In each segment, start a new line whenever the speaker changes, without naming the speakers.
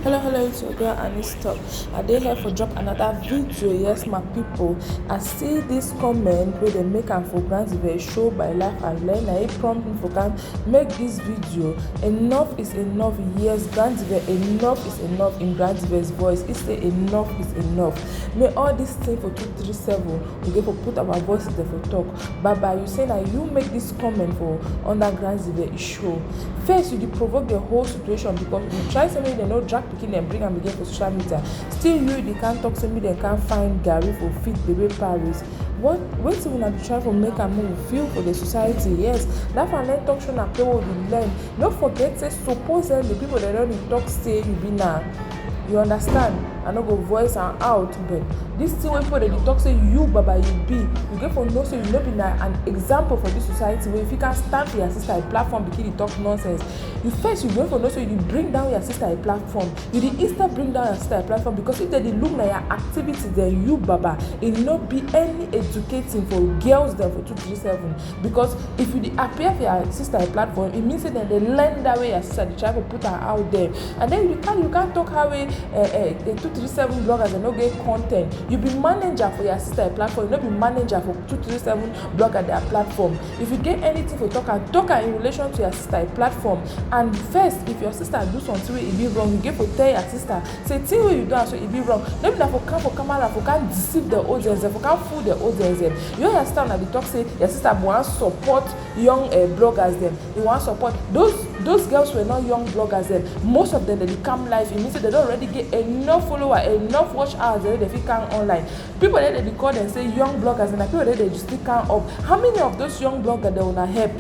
Hello, it's your girl Anista. I dey here for drop another video. Yes, my people. I see this comment where they make am for Ndive show by Life and Learn. I prompt me for can make this video. Enough is enough. Yes, Ndive, enough is enough in Ndive's voice. He say enough is enough. May all this thing for 237 we get for put our voices there for talk. Baba, you say that you make this comment for under Ndive show. First, you provoke the whole situation because you try something they no drag pikin and bring am again for social media. Still they can't talk to me, they can't find Gary for feed baby Paris. What wetin una be try for make am move feel for the society? Yes, that one let talk show na play what we learn. No forget say supposedly people that don't talk say you be now. You understand? I no go voice am out, but this thing wey people dey talk say you baba you be, you get for know say you no be na an example for this society where if you can stand for your sister a platform begin dey talk nonsense. You first you get for know say you bring down your sister a platform. You dey instead bring down your sister a platform because if they dey look na your activity then you baba it no be any educating for girls dem for 237 because if you dey appear for your sister a platform it means say dem dey learn that way your sister dey try to put her out there and then you can't talk how way the 237 bloggers they no get content. You be manager for your sister platform, you no be manager for 237 blogger their platform. If you get anything for talk in relation to your sister platform. And first, if your sister do something where it be wrong, you get to tell your sister, say thing where you do so it be wrong. Maybe that for camera, for can deceive the audience, for can fool the audience. You understand that the talk say your sister want support young bloggers them. They want support those girls were not young bloggers then. Most of them they become live. It means that they don't already get enough follower, enough watch hours they fit come online. People that they call and say young bloggers and people that they just still come up. How many of those young bloggers they wanna help?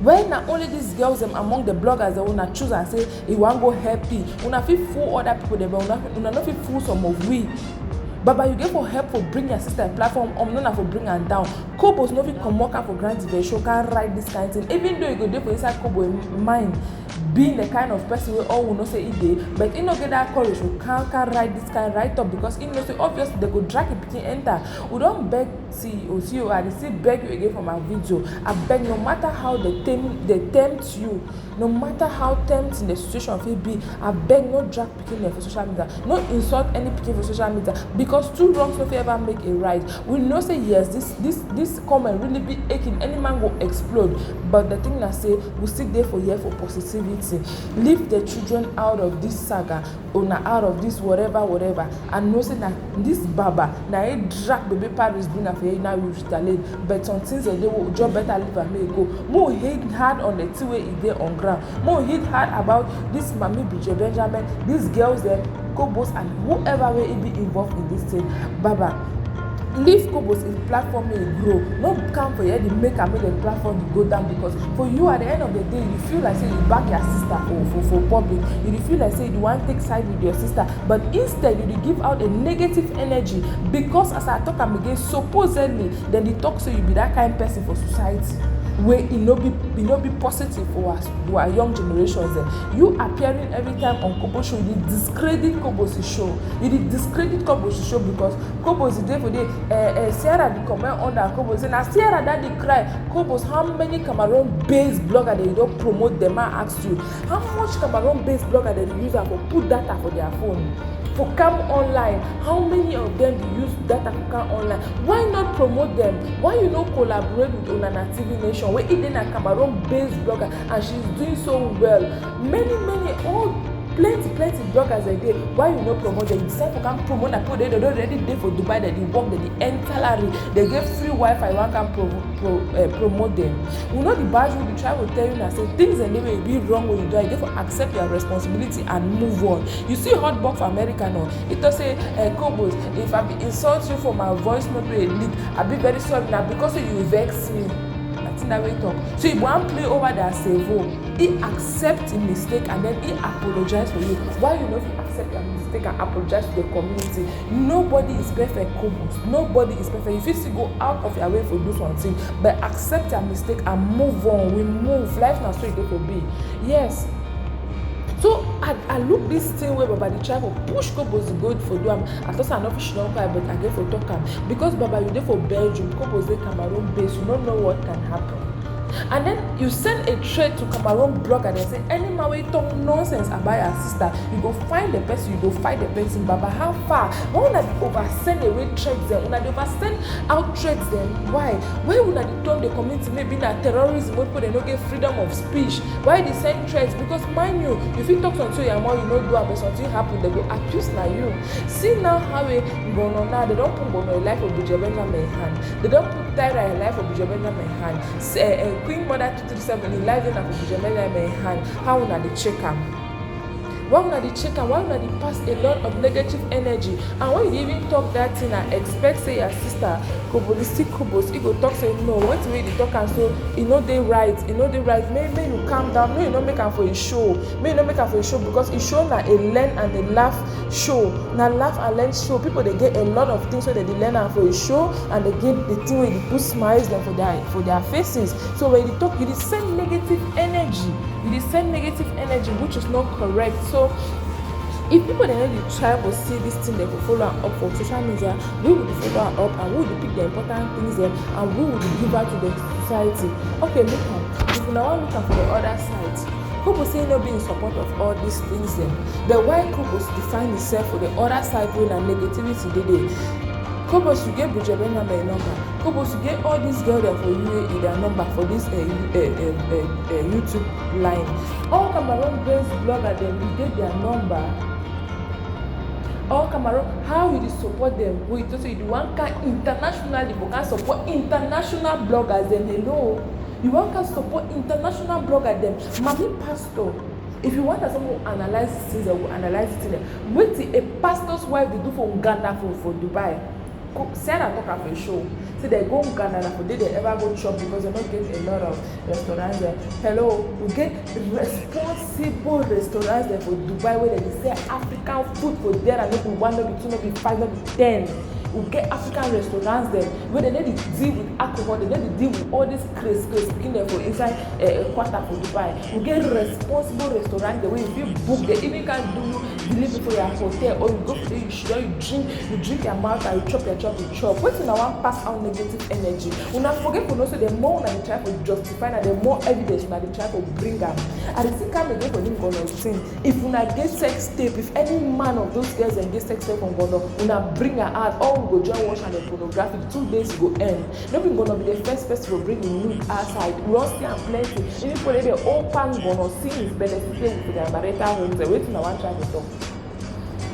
When not only these girls them among the bloggers they wanna choose and say you want go help me, una fit fool other people there, but una not fit fool some of we. Baba, you get for help for bring your sister a platform, not for bring her down. Kobos no fit come work out for Ndive show can write this kind of thing. Even though you go there for inside Kobos mind, being the kind of person where all will not say it dey, but he no get that courage to can write this kind right up because he knows obviously they go drag a pikin enter. We don't beg CEO and they still beg you again for my video. I beg no matter how they tempt you, no matter how tempting the situation will be, I beg no drag pikin there for social media, no insult any pikin for social media because two wrongs no fit ever make a right. We know say yes, this comment really be aching, any man will explode. But the thing I say, we still there for here for positivity. Leave the children out of this saga or out of this whatever and know say that this baba now he drag baby Paris bring her for here now you retaliate, but some things they will job better leave and make go. More hit hard on the two way it there on ground. More hit hard about this Mami Bridget Benjamin, these girls them, Kobos and whoever will be involved in this thing. Baba, leave Kobos in platform may grow. No come for you to make the platform go down because for you at the end of the day you feel like say you back your sister for public. You feel like say you want to take side with your sister, but instead you give out a negative energy because as I talk am again, supposedly then they talk say you be that kind of person for society. Where it no be positive for us, to our young generations. You appearing every time on Kobos show, you discredit Kobos show. You discredit Kobos show because Kobos is there for the Sierra the comment under Kobos and as Sierra that they cry. Kobos, how many Cameroon-based blogger they don't promote them? I asked you, how much Cameroon-based blogger they use for put data for their phone? For come online, how many of them do use data for come online? Why not promote them? Why you not collaborate with Onana TV Nation where it is a Cameroon-based blogger and she's doing so well? Many plenty bloggers are there. Why you not promote them? You decide to come promote that people they don't already there for Dubai that they work that they enter salary, they get free Wi-Fi. One can promote them. We know the badge will be trying to tell you and say things and they will be wrong when you do. You get to accept your responsibility and move on. You see hot box for America now. It does say Kobos, if I be insult you for my voice not be a leak, I'll be very sorry now because you vex me. That way talk. So you want to play over their servo. He accept a mistake and then he apologize for you. Why you not accept your mistake and apologize to the community? Nobody is perfect, Kobos. Nobody is perfect. If you still go out of your way for do something, but accept your mistake and move on. We move. Life now so it will be. Yes. So I look this thing where Baba they try to push Kobos to go for them. I thought I'm not fish don't cry, but I get for talk because Baba you there for Belgium, Kobos they Cameroon base, you don't know what can happen. And then you send a thread to Cameroon blogger and say any man wey talk nonsense about your sister, you go find the person, you go fight the person. But how far? Why una dey oversend away threads them? Una dey oversend out threads them? Why? Why una dey turn the community maybe na terrorism wey people dey no get freedom of speech? Why dey send threads? Because mind you, if you talk something your mom, you no do am, but something happen, they go accuse na you. See now how Ngono now, they don't put Ngono in life of Buja Benjamin hand. They don't put Tyra in life of Buja Benjamin hand. Queen Mother 237 in life of Buja Benjamin hand. How una dey check am? Why una dey check am? Why una dey pass a lot of negative energy? And when you even talk that thing, I expect say your sister Kobos, he go talk say no. Wait till you talk and so e no dey right. E no dey right. May you calm down. May you not make am for a show. May you not make am for a show because a show na a learn and a laugh show. Na laugh and learn show. People they get a lot of things so they learn am for a show and they get the thing where they put smiles them for their faces. So when you talk, you dey send negative energy. You dey send negative energy, which is not correct. So if people dey try to see this thing, they will follow up for social media. We will follow up and we will pick the important things them and we will give out to the society. Okay, look at if you now look at for the other side. Kobos say no be in support of all these things then. But why Kobos define himself for the other side when a negativity dey? Kobos, you get Buja Benjamin number. Kobos, you get all these girls there for you in their number for this YouTube line. All Cameroon-based bloggers them, you get their number. All Cameroon, how will you support them? Wait, so you want can internationally, you can support international bloggers then hello. You want to support international bloggers them. Mami pastor. If you want someone analyze things, they will analyze it. Wait till a pastor's wife they do for Uganda for Dubai. Sarah talk about a show. So they go to Ghana for they ever go shop because they don't get a lot of restaurants there. Hello, we get responsible restaurants there for Dubai where they say African food for there and not be 1, not be 2, not be 5, not be 10. We get African restaurants there where they need to deal with alcohol, they need to deal with all this crazy speaking there for inside a quarter for Dubai. We get responsible restaurants there where if you book, they even can do delivery for your hotel or you go for you drink your mouth and you chop. Wait till I want pass out negative energy. When I forget to know so the more I try to justify and the more evidence I try to bring up. And the thing come again for them gonna sing. If when I get sex tape, if any man of those girls and get sex tape from Gono, when I bring her out, all we go join watch and the pornography, 2 days go end. Nobody gonna be the first person to bring in nude outside. We all see and plenty. Even for the open gonna see his benefit with their marital homes. Wait till I want try to talk.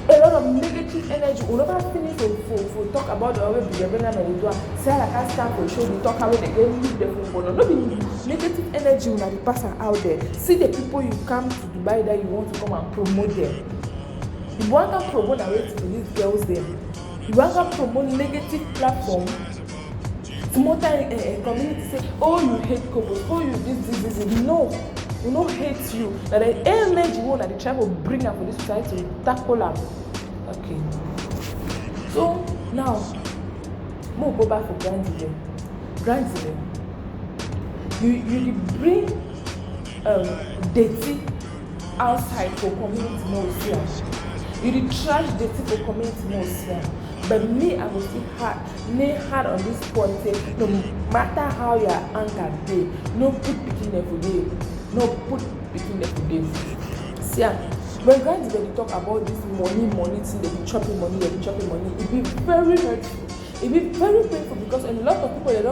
A lot of negative energy. We never finish for talk about the way Buja Benjamin do. Say I can't stand for show. We talk how they get leave the phone. No be negative energy when the person out there. See the people you come to Dubai that you want to come and promote them. You want to promote the way to these girls them. You want to promote negative platform. Small time community say, oh you hate Kobos, oh you this. No. We don't hate you. That the energy one that they try to bring up for this society to tackle them. Okay. So now, we'll go back for Ndive. You bring dirty outside for community more here. You trash dirty for community more here. But me, I will still hard on this point. Say, no matter how your anger day, no put picking there for day. No put between the two days. See, when Ndive talk about this money thing, they be chopping money, it be very hurtful. It be very painful because a lot of people they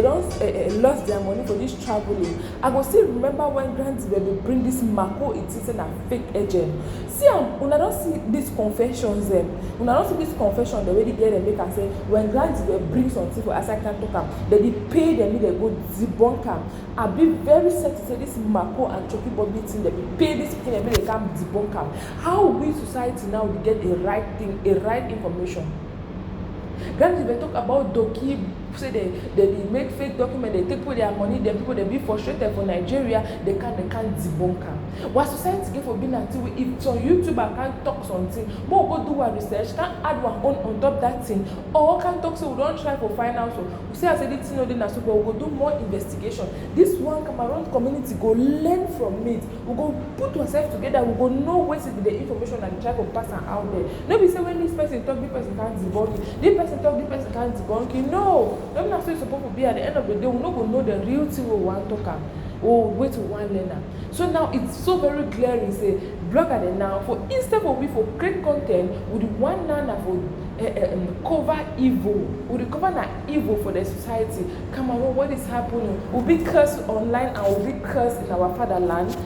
don't lost their money for this traveling. I go still remember when Ndive bring this Mako, it is a fake agent. See, when I don't see these confessions them, when I don't see this confession, they already get and make and say when Ndive bring something for aside can talk they pay them, they go debunk them. I be very sad to say this Mako and Choki Bobby thing, they pay this thing and they can debunk them. How we society now we get a right thing, a right information? Ndive talk about Doki, say they make fake documents, they take their money, the people they be frustrated for Nigeria, they can't debunk them. What society give for being until if some YouTuber can't talk something, more go do our research, can add one on top that thing, or can talk so we don't try for finance. So we say I said this thing no dey na so, but we go do more investigation. This one Cameroon community go learn from it. we go put ourselves together, we go know what is the information and try to pass am out there. No be say when this person talk, this person can't debunk it, this person talk, this person can't debunk it. No be so e suppose to be. At the end of the day, we no go know the real thing we wan talk am, or wait we wan learn am. So now it's so very glaring say blogger dey now for instead of we for create content we dey wan now na for cover evil, we dey cover na evil for the society. Cameroon, what is happening? We be cursed online and we be cursed in our fatherland.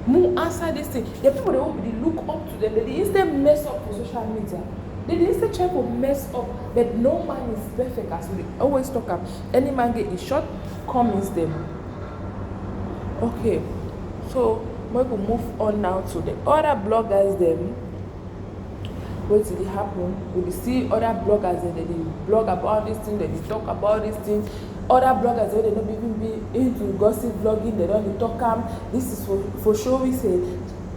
More answer this thing. The people they look up to them, they instead mess up for social media. They instead try to mess up, but no man is perfect as we always talk about. Any man get his shortcomings them. Okay, so we will move on now to the other bloggers them. What did it happen? We see other bloggers and they blog about this thing, they talk about this thing. Other bloggers they don't even be into gossip blogging, they don't talk this is for sure. We say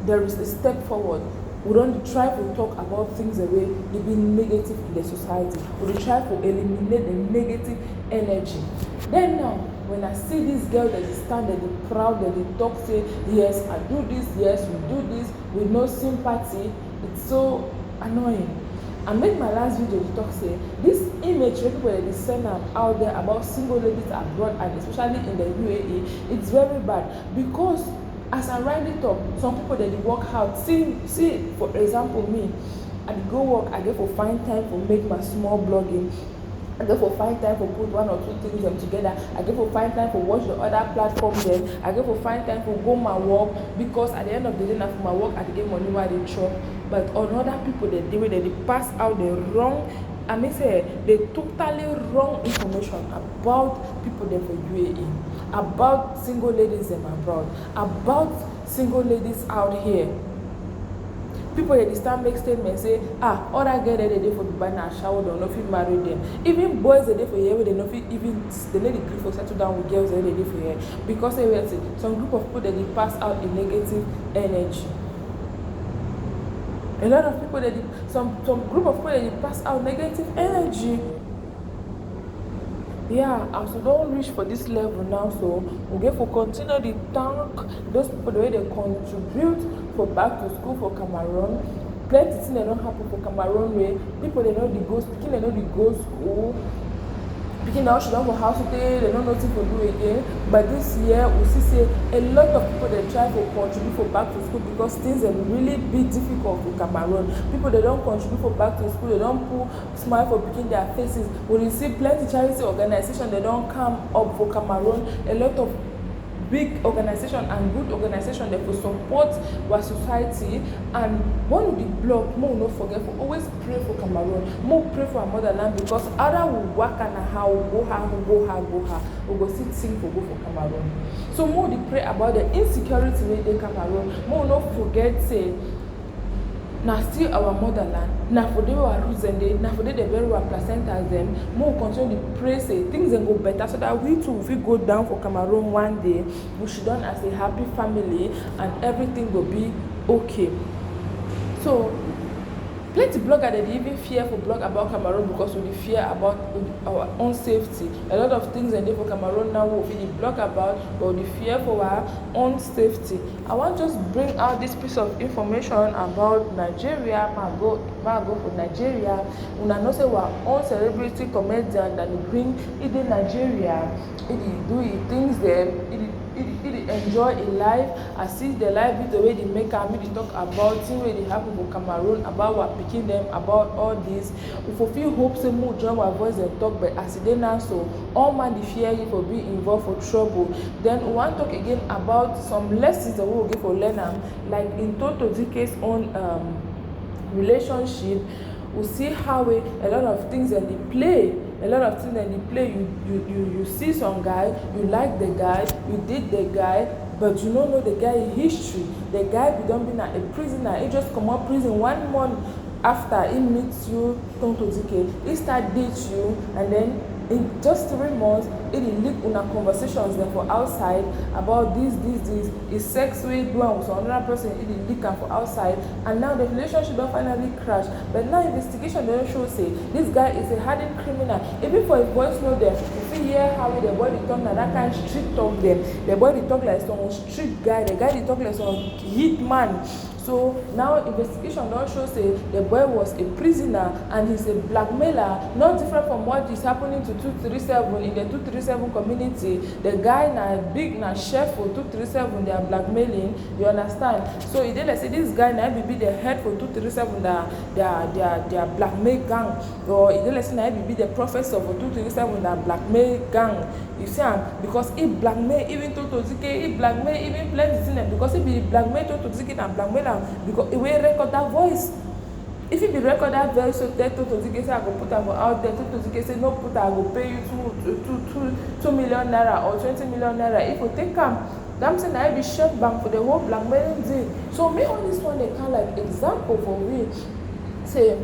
there is a step forward. We don't try to talk about things away they be negative in the society. We try to eliminate the negative energy. Then now when I see this girl that is standing, they proud, that they talk, say yes I do this, yes we do this with no sympathy, it's so annoying. I made my last video to talk say this image people that they send out there about single ladies abroad and especially in the UAE, it's very bad because as I write it up, some people that they work hard. See for example me, I go work, I get for find time to make my small blogging. I get for find time to put one or two things them together. I get for find time to watch the other platforms then. I get for find time to go my work because at the end of the day now for my work I get money while they chop. But on other people they pass out the wrong, I mean say the totally wrong information about people there for UAE, about single ladies them abroad, about single ladies out here. People they start make statements say other girl they dey for Dubai na shower don't know if you marry them. Even boys they dey for here they know even they need to agree for settle down with girls they dey for here because they will say some group of people that they pass out a negative energy. A lot of people that some group of people that they pass out negative energy. Yeah, as we don't reach for this level now, so we get for continue to thank those people the way they contribute for back to school for Cameroon. Plenty things they don't happen for Cameroon way. People they know the go speaking, they know the go school. Picking now should have for house today, they don't know nothing to do again. But this year we see say a lot of people they try to contribute for back to school because things are really be difficult for Cameroon. People they don't contribute for back to school, they don't put smile for picking their faces. We see plenty charity organizations they don't come up for Cameroon. A lot of big organization and good organization that will support our society. And one of the blog more not forget for always pray for Cameroon, more pray for our motherland because other will work and how go we go sit sing for go for Cameroon. So more they pray about the insecurity where they Cameroon, more not forget say now still our motherland, now for they were roots and they now for they bury our placentas them, more continue to pray say things then go better so that we too if we go down for Cameroon one day, we should done as a happy family and everything will be okay. So plenty blogger they even fear for blog about Cameroon because we fear about our own safety. A lot of things and they for Cameroon now we really blog about, but we fear for our own safety. I want to just bring out this piece of information about Nigeria. I go for Nigeria. When I know say our own celebrity comedian that bring it in Nigeria, it do it things there. It enjoy a life. I see the life with the way they make and they talk about things where they happen for Cameroon, about what picking them, about all this. We fulfill hopes and more join our voice and talk, but as they now so all man the fear you for being involved for trouble. Then we want to talk again about some lessons that we will give for learner, like in Toto DK's own relationship. We see how a lot of things that they play. A lot of things that they play, you see some guy, you like the guy, you date the guy, but you don't know the guy in history. The guy be don't be a prisoner. He just come out prison 1 month after he meets you, come to DK. He start date you, and then in just 3 months, it leak una conversations there for outside about this. His sex with do with another person, it leak am for outside, and now the relationship don't finally crash. But now investigation don't show say this guy is a hardened criminal. Even for a voice note there, if he fit hear how the boy dey talk na that kind street talk dem. The boy dey talk like some street guy, the guy dey talk like some hit man. So now investigation don show say the boy was a prisoner and he's a blackmailer, not different from what is happening to 237 in the 237 community. The guy na chef for 237, they are blackmailing, you understand? So e dey like say this guy na be the head for 237 their blackmail gang, or e dey like say na be the professor for 237 that blackmail gang. You see am, because he blackmail even Toto Zike, he blackmail even plenty things because he be blackmail Toto Zike and blackmail am because he will record that voice. If he be record that voice, so tell Toto Zike say I go put am out there. Toto Zike say no put, I go pay you 2 million naira or 20 million naira. If you take am, I'm saying I be shut bank for the whole blackmailing thing. So me on this one they can like example for me say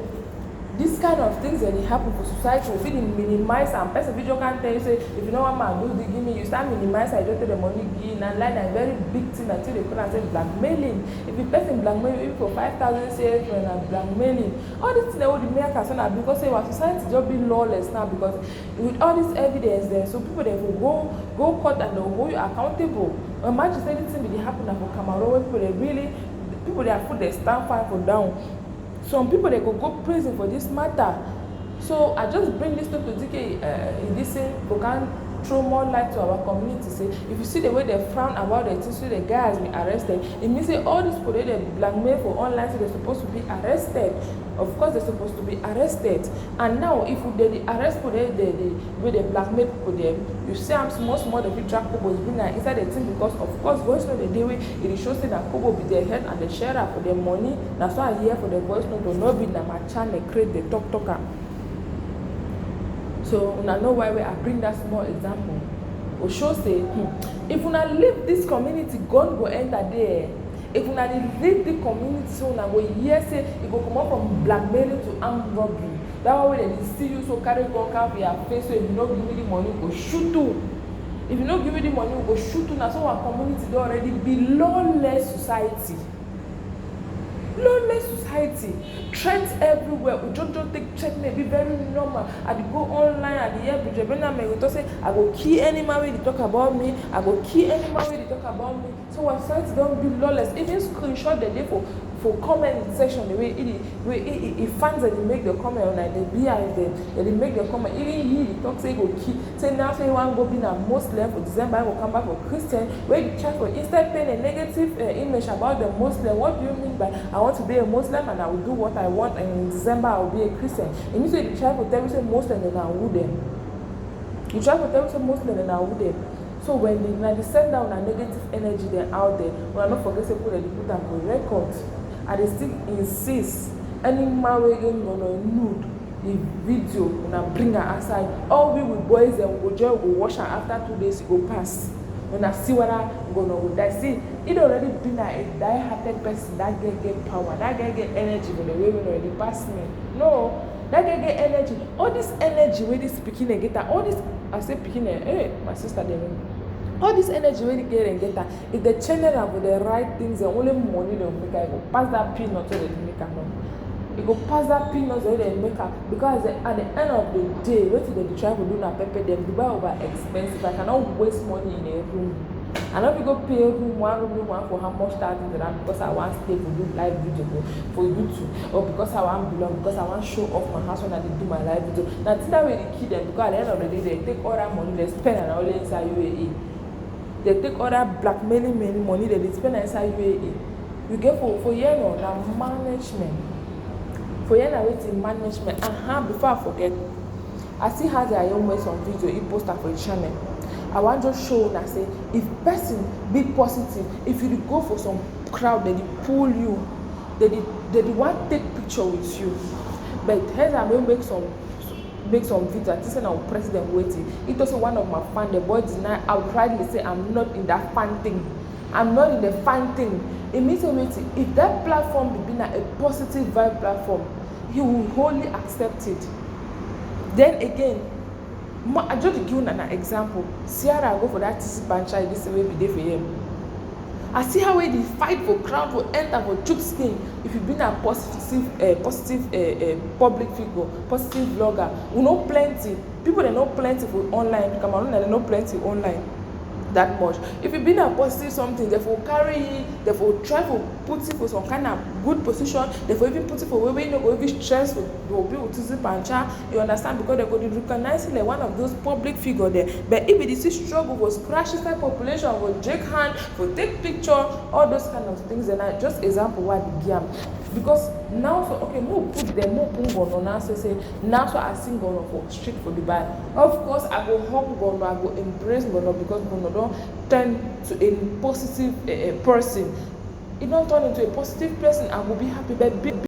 this kind of things that they happen for society will feel minimize, and person video can tell you say if you know what man do, they give me, you start minimize, I don't tell the money give, and like a very big thing until they come and say blackmailing. If the person blackmail you for 5,000 CFA and blackmailing, all these things they would make us on because say our society just be lawless now because with all this evidence there, so people they will go court and they'll hold you accountable. Imagine say this thing will happen for Cameroon, people they are put their stand fine for down. Some people they could go prison for this matter. So I just bring this to DK in this thing, we can throw more light to our community. Say if you see the way they frown about the things, so the guy has been arrested, it means say all these people they blackmail for online, so they're supposed to be arrested. Of course they're supposed to be arrested. And now if they arrest people they blackmail people them, you see I'm small the track Kobos bring inside the thing because of course voice note the day way it shows that Kobos be their head and the sharer for their money. That's why I hear for the voice note to not be na my channel create the talker. So I know why I bring that small example. We show say if we not leave this community, God will enter there. If we not leave the community, so now we hear say it go come up from blackmailing to armed robbery. That way they see you so carry gun cap your face. So if you not give me the money, we go shoot you. If you not give me the money, we go shoot you. Now so our community they already be lawless society. Lawless society, threats everywhere. We don't take threat may be very normal. I go online at the air bridge. When I say I go key any man when they talk about me, I go key any man when they talk about me. So websites don't be lawless. Even screenshot the day for comment section, the way it fans that they make the comment on like the behind them, they make the comment. Even he talk say go key. Say now say one go be a Muslim for December, I will come back for Christian. Where you chat for instead paying a negative image about the Muslim. What do you mean by I want to be a Muslim and I will do what I want, and in December I will be a Christian? It means you try to tell me say Muslim and I would them. You try to tell me say Muslim and I would them. So when they send down a negative energy then out there, when I not forget to put them for record, and they still insist any man we gonna nude the video when I bring her outside. All we with boys and we go wash her after 2 days it go pass. When I see what I'm gonna go die. See, it already been a die-hearted person that get power, that get energy when the women already pass me. No, that get energy. All this energy where this speaking and get that, all this I say picking hey, my sister they all this energy when you get and get that, if they channel them with the right things, the only money they'll make it go pass that peanut so they make it no. It go pass that peanut so they make it because at the end of the day, what they try to do now pepper them, they buy over expensive. I cannot waste money in a room. I know if you go pay a room, one for how much that is that because I want to stay for do live video for YouTube, or because I want belong, because I want to show off my house when I do my live video. Now that way they kill them because at the end of the day they take all that money, they spend and all inside UAE. They take all that blackmailing money that they spend inside UAE. You get for year no now management. For year now waiting management. Before I forget, I see how they are young ways on video. He post up for a channel. I want to show and I say if person be positive, if you go for some crowd that they pull you, they want to take picture with you. But here's I will make some video. I think our president waiting. It also one of my fans. The boy deny outrightly say I'm not in that fan thing. I'm not in the fan thing. It means if that platform be being a positive vibe platform, he will wholly accept it. Then again, I just give you an example. Sierra go for that TC Bancha this way be there for him. I see how wey dey fight for crowd for enter for chook skin. If you been a positive public figure, positive vlogger, we know plenty people, dem know plenty for online, Cameroon dem know plenty online that much. If you been a positive something, dem for carry you, dem for try to put you for some kind of good position, dem for even put you for where you no go even stress to be with tuzi pancha, you understand, because dem go dey recognize you like one of those public figure there. But if you dey see struggle for scratch inside population, for shake hand, for take picture, all those kind of things, and I just example why I dey give am. Because now, so okay, more put them, more put Gono now. Say now, so I sing Gono for street for Dubai. Of course, I go hug Gono, I go embrace Gono, because Gono don't turn to a positive person. It don't turn into a positive person. I will be happy, but